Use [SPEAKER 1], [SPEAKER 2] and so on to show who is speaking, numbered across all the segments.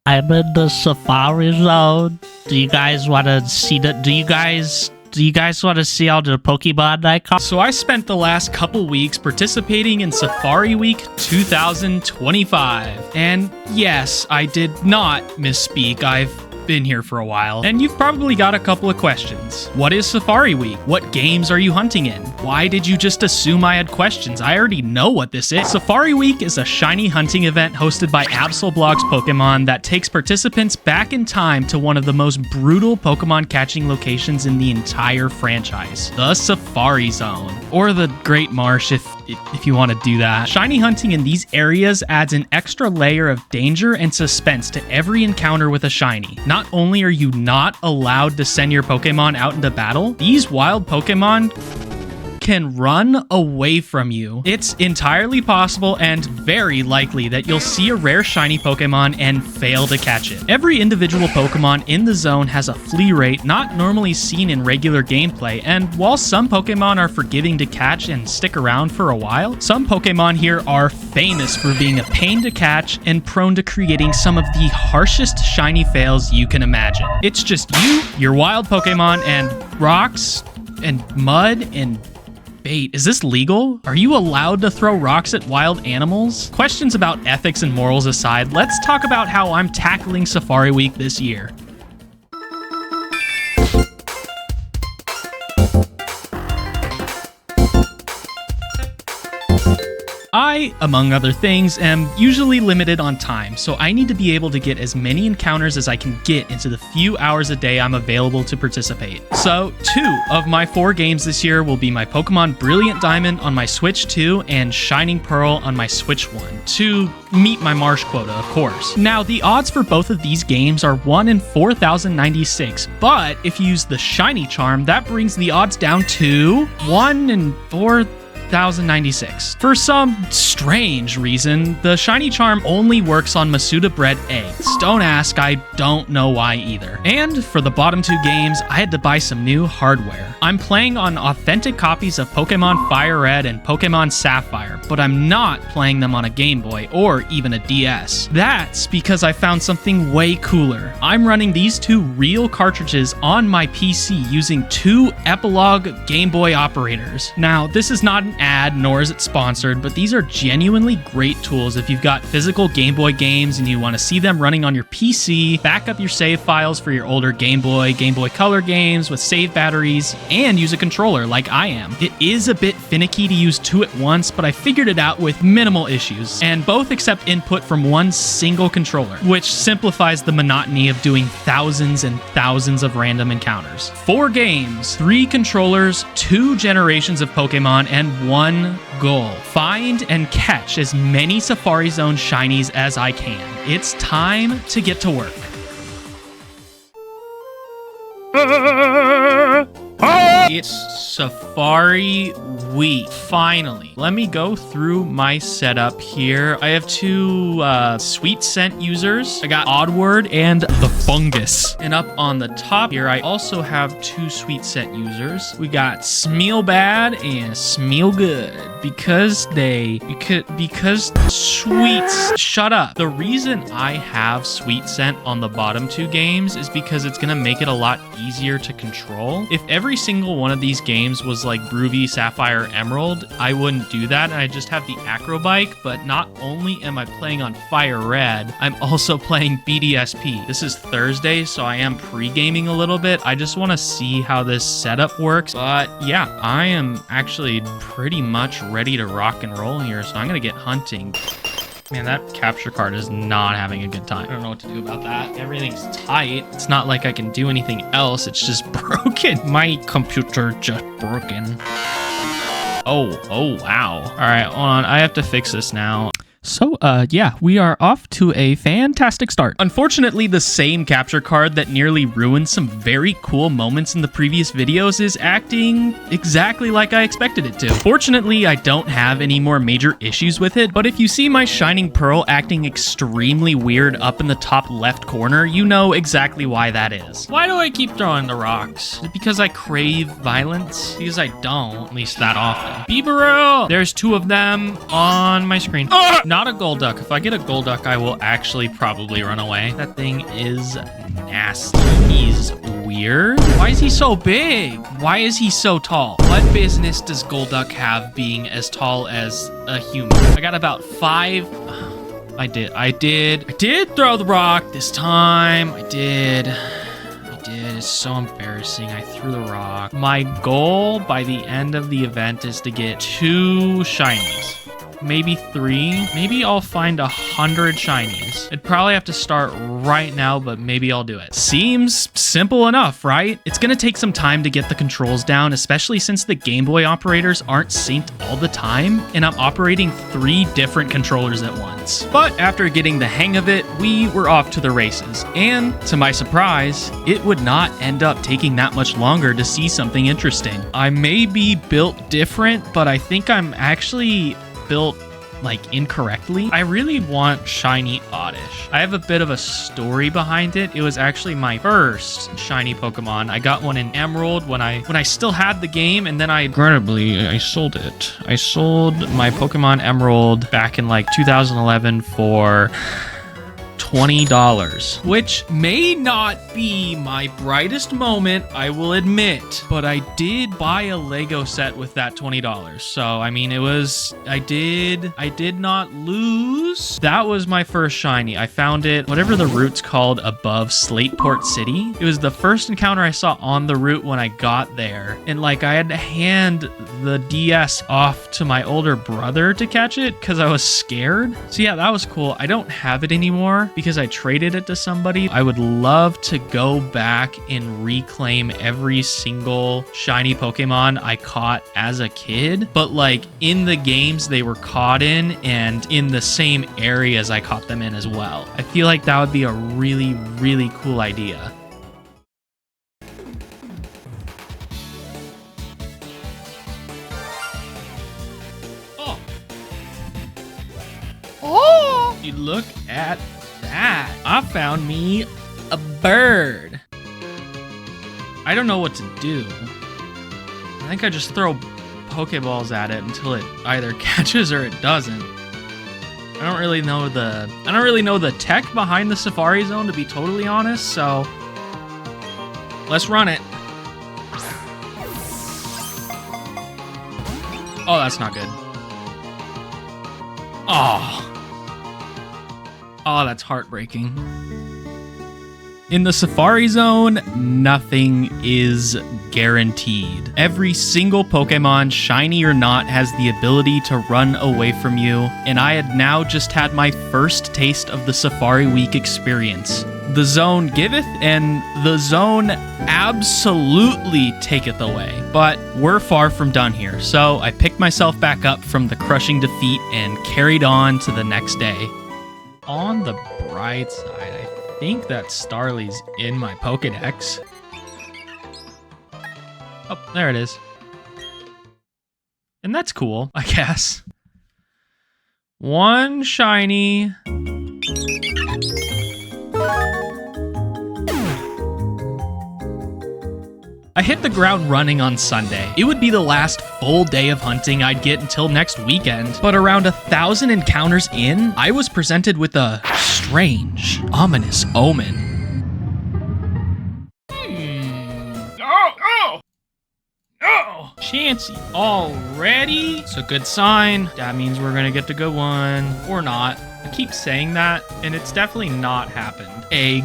[SPEAKER 1] I'm in the Safari Zone. Do you guys want to see the? Do you guys want to see all the Pokemon I caught?
[SPEAKER 2] So I spent the last couple weeks participating in Safari Week 2025. And yes, I did not misspeak. I've been here for a while, and you've probably got a couple of questions. What is Safari Week? What games are you hunting in? Why did you just assume I had questions? I already know what this is. Safari Week is a shiny hunting event hosted by AbsolBlogsPokemon that takes participants back in time to one of the most brutal Pokemon catching locations in the entire franchise, the Safari Zone, or the Great Marsh if you want to do that. Shiny hunting in these areas adds an extra layer of danger and suspense to every encounter with a shiny. Not only are you not allowed to send your Pokemon out into battle, these wild Pokemon can run away from you. It's entirely possible and very likely that you'll see a rare shiny Pokemon and fail to catch it. Every individual Pokemon in the zone has a flee rate not normally seen in regular gameplay, and while some Pokemon are forgiving to catch and stick around for a while, some Pokemon here are famous for being a pain to catch and prone to creating some of the harshest shiny fails you can imagine. It's just you, your wild Pokemon, and rocks and mud and bait. Is this legal? Are you allowed to throw rocks at wild animals? Questions about ethics and morals aside, let's talk about how I'm tackling Safari Week this year. I, among other things, am usually limited on time, so I need to be able to get as many encounters as I can get into the few hours a day I'm available to participate. So 2 of my 4 games this year will be my Pokemon Brilliant Diamond on my Switch 2 and Shining Pearl on my Switch 1, to meet my Marsh quota, of course. Now, the odds for both of these games are 1 in 4,096, but if you use the Shiny Charm, that brings the odds down to 1 in 4,096. For some strange reason, the Shiny Charm only works on Masuda-bred eggs. Don't ask, I don't know why either. And for the bottom 2 games, I had to buy some new hardware. I'm playing on authentic copies of Pokemon Fire Red and Pokemon Sapphire, but I'm not playing them on a Game Boy or even a DS. That's because I found something way cooler. I'm running these 2 real cartridges on my PC using 2 Epilogue Game Boy operators. Now, this is not an ad, nor is it sponsored, but these are genuinely great tools if you've got physical Game Boy games and you want to see them running on your PC, back up your save files for your older Game Boy Color games with save batteries, and use a controller like I am. It is a bit finicky to use 2 at once, but I figured it out with minimal issues, and both accept input from one single controller, which simplifies the monotony of doing thousands and thousands of random encounters. 4 games, 3 controllers, 2 generations of Pokemon, and 1 goal: find and catch as many Safari Zone shinies as I can. It's time to get to work. It's Safari Week, finally. Let me go through my setup here. I have 2 sweet scent users. I got Oddword and the Fungus. And up on the top here, I also have 2 sweet scent users. We got Smeelbad and Smeelgood. Because sweets, shut up. The reason I have sweet scent on the bottom 2 games is because it's gonna make it a lot easier to control. If every single one of these games was like Groovy, Sapphire, Emerald, I wouldn't do that, and I just have the Acrobike. But not only am I playing on Fire Red, I'm also playing BDSP. This is Thursday, so I am pre-gaming a little bit. I just want to see how this setup works. But yeah, I am actually pretty much ready to rock and roll here, so I'm gonna get hunting. Man, that capture card is not having a good time. I don't know what to do about that. Everything's tight. It's not like I can do anything else. It's just broken. My computer just broken. Oh, wow. All right, hold on. I have to fix this now. So, yeah, we are off to a fantastic start. Unfortunately, the same capture card that nearly ruined some very cool moments in the previous videos is acting exactly like I expected it to. Fortunately, I don't have any more major issues with it, but if you see my Shining Pearl acting extremely weird up in the top left corner, you know exactly why that is. Why do I keep throwing the rocks? Is it because I crave violence? Because I don't, at least that often. Bibarel! There's 2 of them on my screen. not a Golduck. If I get a Golduck, I will actually probably run away. That thing is nasty. He's weird. Why is he so big? Why is he so tall? What business does Golduck have being as tall as a human? I got about 5... I did throw the rock this time. I did. It's so embarrassing. I threw the rock. My goal by the end of the event is to get 2 shinies. Maybe 3. Maybe I'll find 100 shinies. I'd probably have to start right now, but maybe I'll do it. Seems simple enough, right? It's gonna take some time to get the controls down, especially since the Game Boy operators aren't synced all the time, and I'm operating 3 different controllers at once. But after getting the hang of it, we were off to the races. And to my surprise, it would not end up taking that much longer to see something interesting. I may be built different, but I think I'm actually built like incorrectly. I really want shiny Oddish. I have a bit of a story behind it. It was actually my first shiny Pokemon. I got one in Emerald when I still had the game, and then regrettably I sold it. I sold my Pokemon Emerald back in like 2011 for $20, which may not be my brightest moment, I will admit, but I did buy a Lego set with that $20. So, I mean, I did not lose. That was my first shiny. I found it, whatever the route's called, above Slateport City. It was the first encounter I saw on the route when I got there. And like, I had to hand the DS off to my older brother to catch it because I was scared. So yeah, that was cool. I don't have it anymore because I traded it to somebody. I would love to go back and reclaim every single shiny Pokemon I caught as a kid, but like in the games they were caught in and in the same areas I caught them in as well. I feel like that would be a really, really cool idea. Oh, you look at that. I found me a bird. I don't know what to do. I think I just throw Pokeballs at it until it either catches or it doesn't. I don't really know the tech behind the Safari Zone, to be totally honest, so let's run it. Oh, that's not good. Oh, that's heartbreaking. In the Safari Zone, nothing is guaranteed. Every single Pokemon, shiny or not, has the ability to run away from you, and I had now just had my first taste of the Safari Week experience. The zone giveth, and the zone absolutely taketh away. But we're far from done here, so I picked myself back up from the crushing defeat and carried on to the next day. On the bright side, I think that Starly's in my Pokedex. Oh, there it is. And that's cool, I guess. One shiny. I hit the ground running on Sunday. It would be the last full day of hunting I'd get until next weekend, but around 1,000 encounters in, I was presented with a strange, ominous omen. No! Chansey already? It's a good sign. That means we're gonna get the good one. Or not. I keep saying that, and it's definitely not happened. Egg.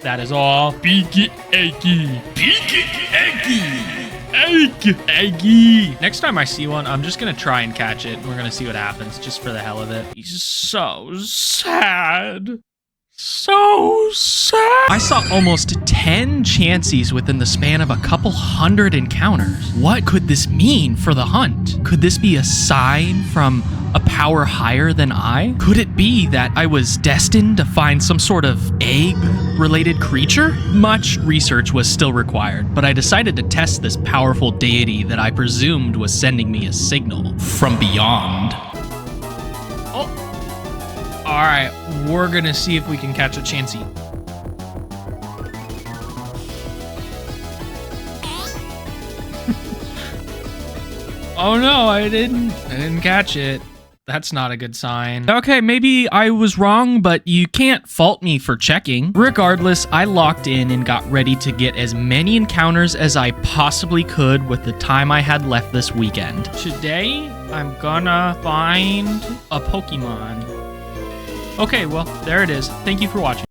[SPEAKER 2] That is all. Beak eggy. Eggy. Next time I see one, I'm just gonna try and catch it. We're gonna see what happens, just for the hell of it. He's so sad. So sad. I saw almost 10 Chanseys within the span of a couple hundred encounters. What could this mean for the hunt? Could this be a sign from a power higher than I? Could it be that I was destined to find some sort of egg-related creature? Much research was still required, but I decided to test this powerful deity that I presumed was sending me a signal from beyond. Oh. All right, we're gonna see if we can catch a Chansey. Oh no, I didn't catch it. That's not a good sign. Okay, maybe I was wrong, but you can't fault me for checking. Regardless, I locked in and got ready to get as many encounters as I possibly could with the time I had left this weekend. Today, I'm gonna find a Pokemon. Okay, well, there it is. Thank you for watching.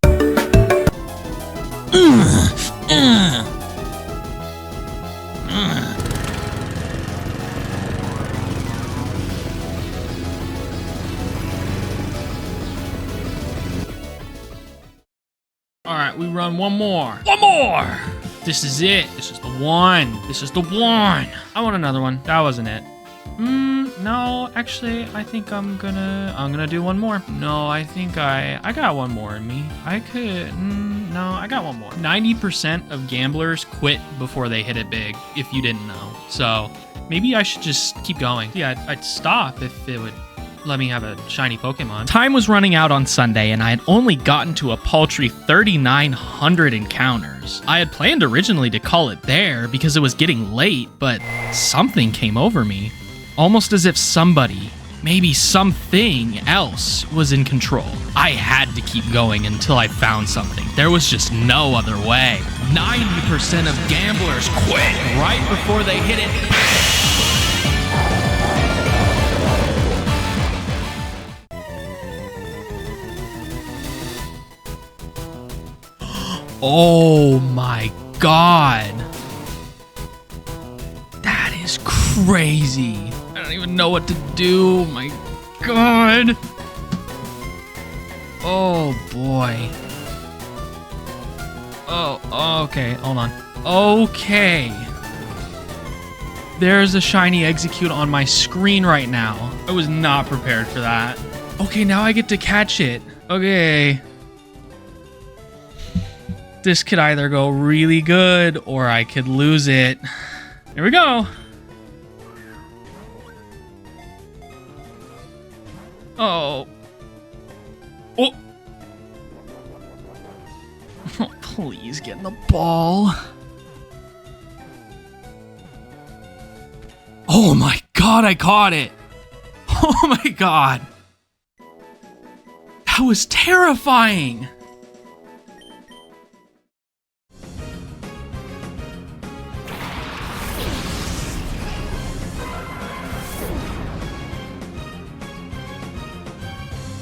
[SPEAKER 2] All right, we run one more. One more! This is it. This is the one. This is the one. I want another one. That wasn't it. No, actually, I think I'm gonna do one more. No, I think I got one more in me. I got one more. 90% of gamblers quit before they hit it big, if you didn't know. So maybe I should just keep going. Yeah, I'd stop if it would let me have a shiny Pokemon. Time was running out on Sunday, and I had only gotten to a paltry 3,900 encounters. I had planned originally to call it there because it was getting late, but something came over me. Almost as if somebody, maybe something else, was in control. I had to keep going until I found something. There was just no other way. 90% of gamblers quit right before they hit it. Oh my god. That is crazy. I don't even know what to do. My god. Oh boy. Oh, okay. Hold on. Okay. There's a shiny Execute on my screen right now. I was not prepared for that. Okay, now I get to catch it. Okay. This could either go really good or I could lose it. Here we go. Oh. Oh. Oh, please get in the ball. Oh my god, I caught it. Oh my god. That was terrifying.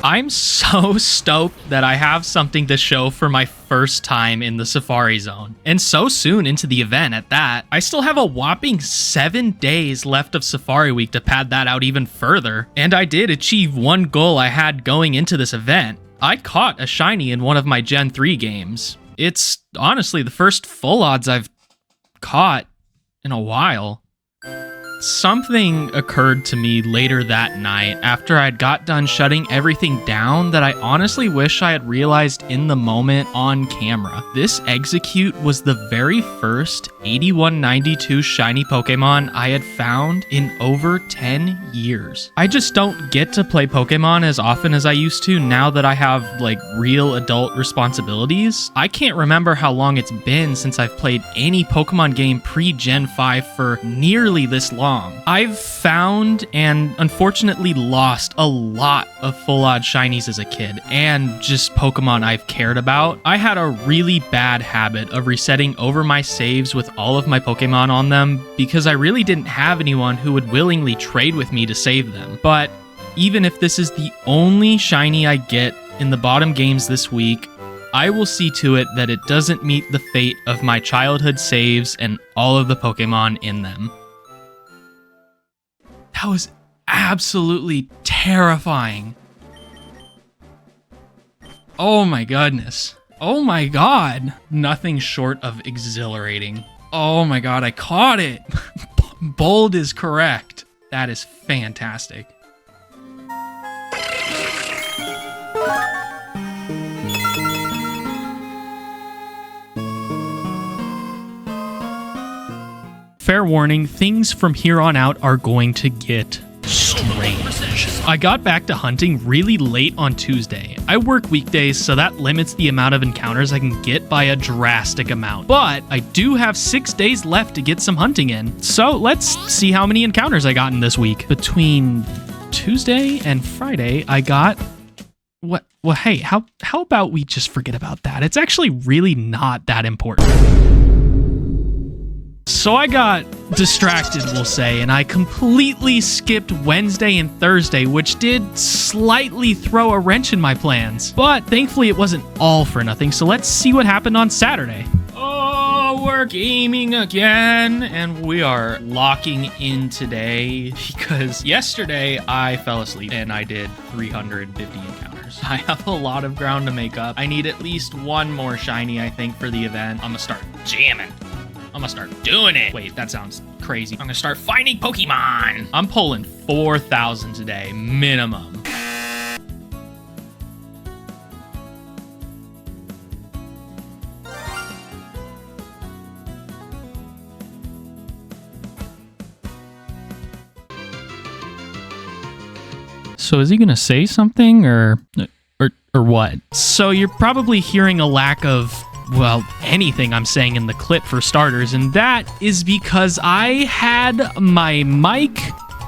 [SPEAKER 2] I'm so stoked that I have something to show for my first time in the Safari Zone, and so soon into the event at that. I still have a whopping 7 days left of Safari Week to pad that out even further, and I did achieve one goal I had going into this event. I caught a shiny in one of my Gen 3 games. It's honestly the first full odds I've caught in a while. Something occurred to me later that night after I'd got done shutting everything down that I honestly wish I had realized in the moment on camera. This Execute was the very first 8192 shiny Pokemon I had found in over 10 years. I just don't get to play Pokemon as often as I used to now that I have like real adult responsibilities. I can't remember how long it's been since I've played any Pokemon game pre-Gen 5 for nearly this long. I've found and unfortunately lost a lot of full odd shinies as a kid, and just Pokemon I've cared about. I had a really bad habit of resetting over my saves with all of my Pokemon on them because I really didn't have anyone who would willingly trade with me to save them. But even if this is the only shiny I get in the bottom games this week, I will see to it that it doesn't meet the fate of my childhood saves and all of the Pokemon in them. That was absolutely terrifying. Oh my goodness. Oh my god. Nothing short of exhilarating. Oh my god, I caught it. Bold is correct. That is fantastic. Fair warning, things from here on out are going to get strange. I got back to hunting really late on Tuesday. I work weekdays, so that limits the amount of encounters I can get by a drastic amount. But I do have 6 days left to get some hunting in. So let's see how many encounters I got in this week. Between Tuesday and Friday, I got... What? Well, hey, how about we just forget about that? It's actually really not that important. So I got distracted, we'll say, and I completely skipped Wednesday and Thursday, which did slightly throw a wrench in my plans. But thankfully it wasn't all for nothing, so let's see what happened on Saturday. Oh, we're gaming again, and we are locking in today because yesterday I fell asleep and I did 350 encounters. I have a lot of ground to make up. I need at least one more shiny, I think, for the event. I'm gonna start jamming. I'm gonna start doing it. Wait, that sounds crazy. I'm gonna start finding Pokemon. I'm pulling 4,000 today, minimum. So is he gonna say something or what? So you're probably hearing a lack of, well, anything I'm saying in the clip for starters, and that is because I had my mic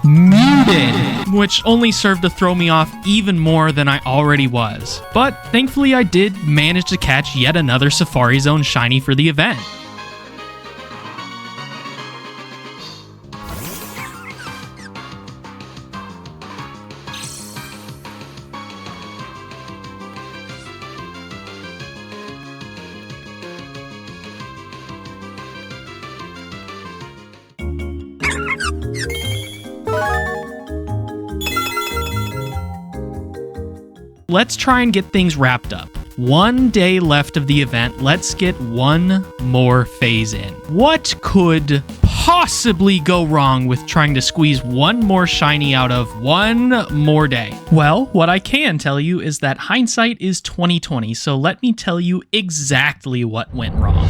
[SPEAKER 2] muted, which only served to throw me off even more than I already was. But thankfully I did manage to catch yet another Safari Zone shiny for the event. Let's try and get things wrapped up. 1 day left of the event. Let's get one more phase in. What could possibly go wrong with trying to squeeze one more shiny out of one more day? Well, what I can tell you is that hindsight is 20/20, so let me tell you exactly what went wrong.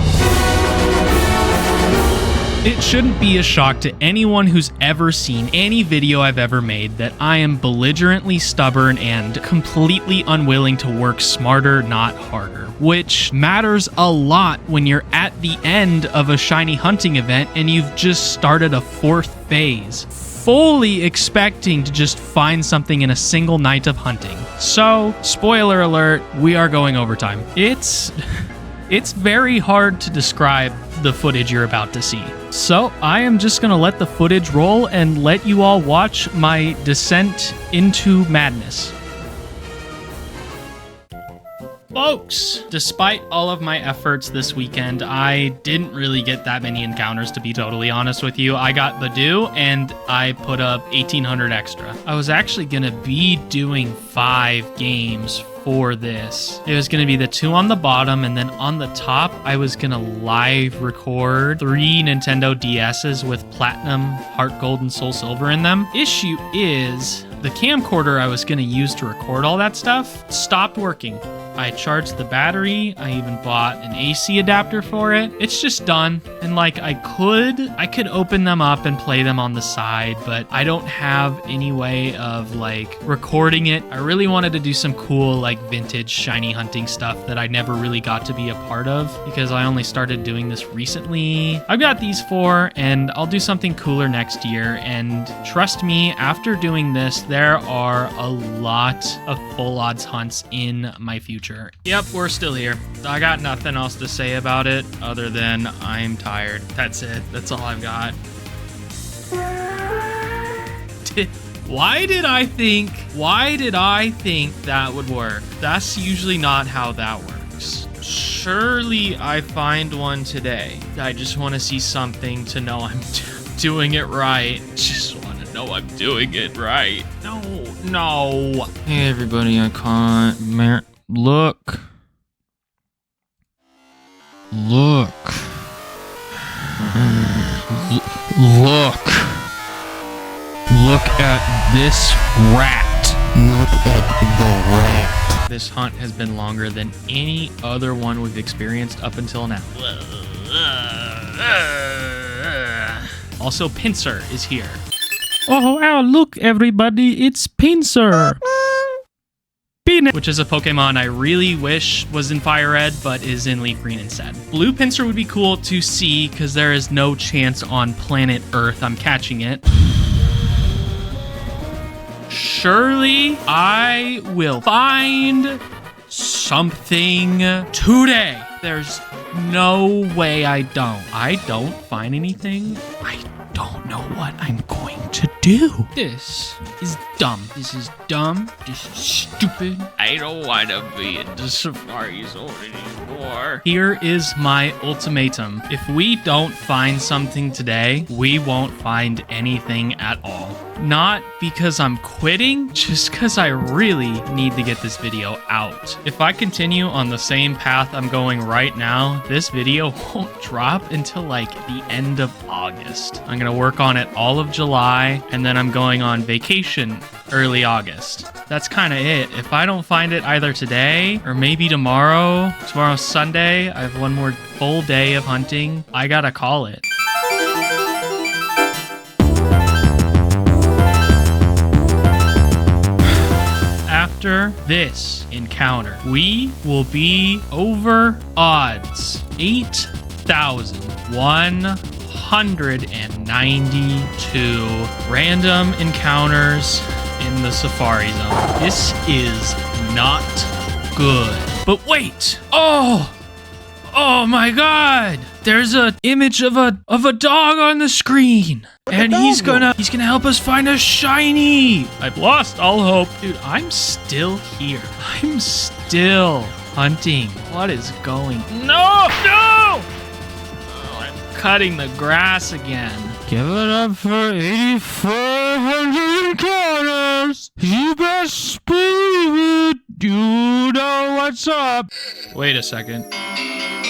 [SPEAKER 2] It shouldn't be a shock to anyone who's ever seen any video I've ever made that I am belligerently stubborn and completely unwilling to work smarter, not harder, which matters a lot when you're at the end of a shiny hunting event and you've just started a 4th phase, fully expecting to just find something in a single night of hunting. So, spoiler alert, we are going overtime. It's very hard to describe the footage you're about to see. So I am just gonna let the footage roll and let you all watch my descent into madness. Folks, despite all of my efforts this weekend, I didn't really get that many encounters, to be totally honest with you. I got Badoo and I put up 1,800 extra. I was actually gonna be doing 5 games for this. It was going to be the 2 on the bottom, and then on the top, I was going to live record 3 Nintendo DSs with Platinum, Heart Gold, and Soul Silver in them. Issue is, the camcorder I was going to use to record all that stuff stopped working. I charged the battery. I even bought an AC adapter for it. It's just done. And like I could open them up and play them on the side, but I don't have any way of like recording it. I really wanted to do some cool like vintage shiny hunting stuff that I never really got to be a part of because I only started doing this recently. I've got these 4 and I'll do something cooler next year. And trust me, after doing this, there are a lot of full odds hunts in my future. Yep, we're still here. I got nothing else to say about it other than I'm tired. That's it. That's all I've got. Why did I think that would work? That's usually not how that works. Surely I find one today. I just want to see something to know I'm doing it right. Just want to know I'm doing it right. No. Hey everybody, I can't. Look. Look at this rat. Look at the rat. This hunt has been longer than any other one we've experienced up until now. Also, Pinsir is here. Oh, wow, look everybody, it's Pinsir. Which is a Pokemon I really wish was in Fire Red, but is in Leaf Green instead. Blue Pinsir would be cool to see, because there is no chance on planet Earth I'm catching it. surely I will find something today. There's no way I don't. I don't find anything. I don't know what I'm going to do. This is dumb. This is dumb. This is stupid.
[SPEAKER 1] I don't want to be in the Safari Zone anymore.
[SPEAKER 2] Here is my ultimatum. If we don't find something today, we won't find anything at all. Not because I'm quitting, just because I really need to get this video out. If I continue on the same path I'm going right now, this video won't drop until like the end of August. I'm gonna work on it all of July, and then I'm going on vacation early August. That's kind of it. If I don't find it either today or maybe tomorrow's Sunday, I have one more full day of hunting, I gotta call it. After this encounter, we will be over odds 8,192 random encounters in the Safari Zone. This is not good. But wait! Oh my god! There's an image of a dog on the screen. And he's gonna help us find a shiny. I've lost all hope. Dude, I'm still here. I'm still hunting. What is going? No! Oh, I'm cutting the grass again.
[SPEAKER 1] Give it up for 8,400 encounters. You best believe it. You know what's up.
[SPEAKER 2] Wait a second.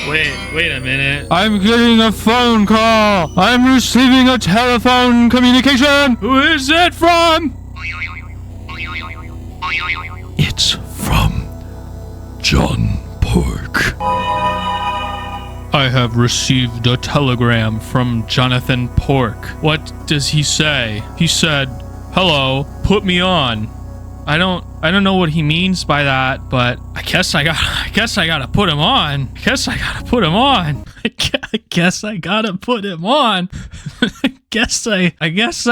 [SPEAKER 2] Wait a minute.
[SPEAKER 1] I'm getting a phone call. I'm receiving a telephone communication.
[SPEAKER 2] Who is it from?
[SPEAKER 1] It's from John Pork.
[SPEAKER 2] I have received a telegram from Jonathan Pork. What does he say? He said, "Hello, put me on." I don't know what he means by that, but I guess I gotta put him on. I guess I gotta put him on. I guess I gotta put him on. I guess I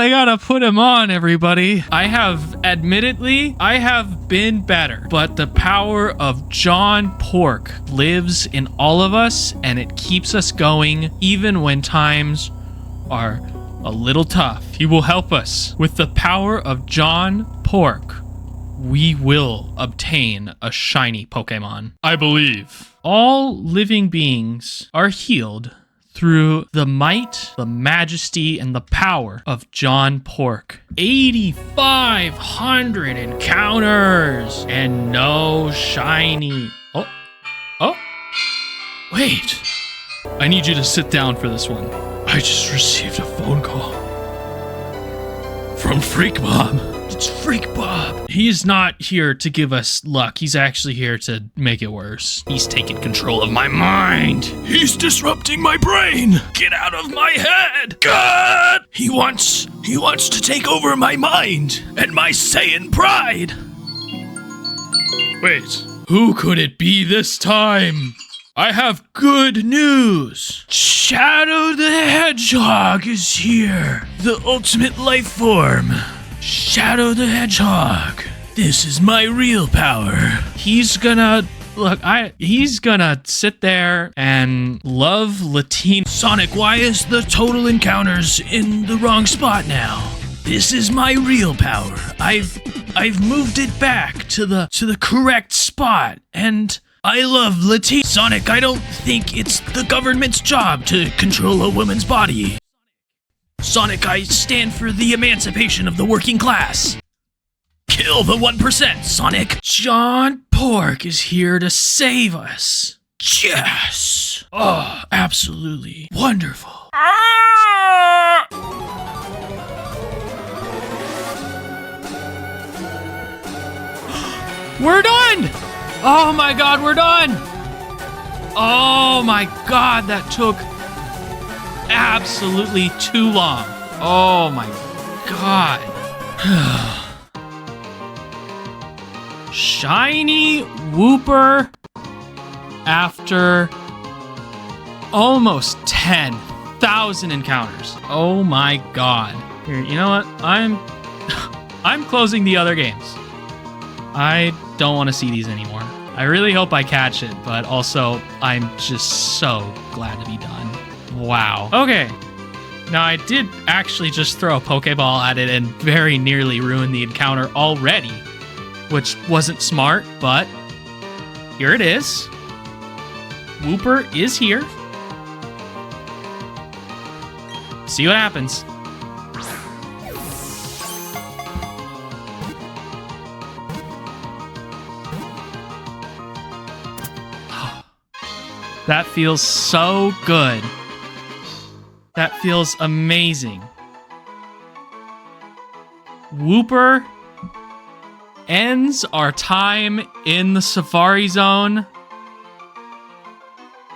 [SPEAKER 2] gotta put him on, everybody. I have been better, but the power of John Pork lives in all of us, and it keeps us going even when times are a little tough. He will help us. With the power of John Pork, we will obtain a shiny Pokemon. I believe all living beings are healed through the might, the majesty, and the power of John Pork. 8,500 encounters and no shiny. Oh, wait. I need you to sit down for this one. I just received a phone call from Freak Bob. It's Freak Bob. He's not here to give us luck. He's actually here to make it worse. He's taking control of my mind. He's disrupting my brain. Get out of my head. God! He wants to take over my mind and my Saiyan pride. Wait, who could it be this time? I have good news. Shadow the Hedgehog is here. The ultimate life form. Shadow the Hedgehog. This is my real power. He's gonna sit there and love Latino. Sonic, why is the total encounters in the wrong spot now? This is my real power. I've moved it back to the correct spot, and I love Latino. Sonic, I don't think it's the government's job to control a woman's body. Sonic, I stand for the emancipation of the working class. Kill the 1%, Sonic. John Pork is here to save us. Yes. Oh, absolutely wonderful. Ah! We're done. Oh my god, we're done. Oh my god, that took absolutely too long. Oh my god. Shiny Wooper after almost 10,000 encounters. Oh my god. Here, you know what? I'm closing the other games. I don't want to see these anymore. I really hope I catch it, but also I'm just so glad to be done. Wow. Okay. Now I did actually just throw a Pokeball at it and very nearly ruin the encounter already, which wasn't smart, but here it is. Wooper is here. See what happens. That feels so good. That feels amazing. Wooper ends our time in the Safari Zone.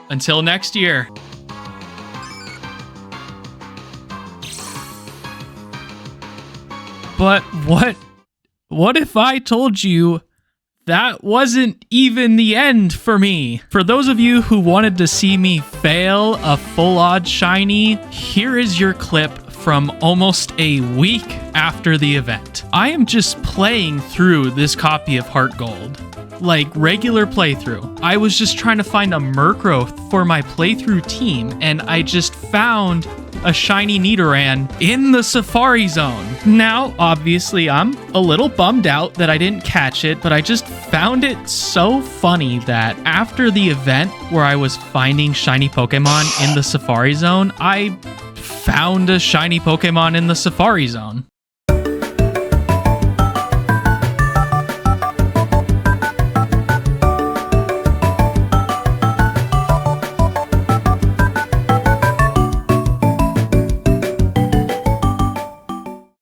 [SPEAKER 2] Until next year. But what if I told you that wasn't even the end for me? For those of you who wanted to see me fail a full odd shiny, here is your clip from almost a week after the event. I am just playing through this copy of Heart Gold. Like regular playthrough. I was just trying to find a Murkrow for my playthrough team, and I just found a shiny Nidoran in the Safari Zone. Now, obviously, I'm a little bummed out that I didn't catch it, but I just found it so funny that after the event where I was finding shiny Pokemon in the Safari Zone, I found a shiny Pokemon in the Safari Zone.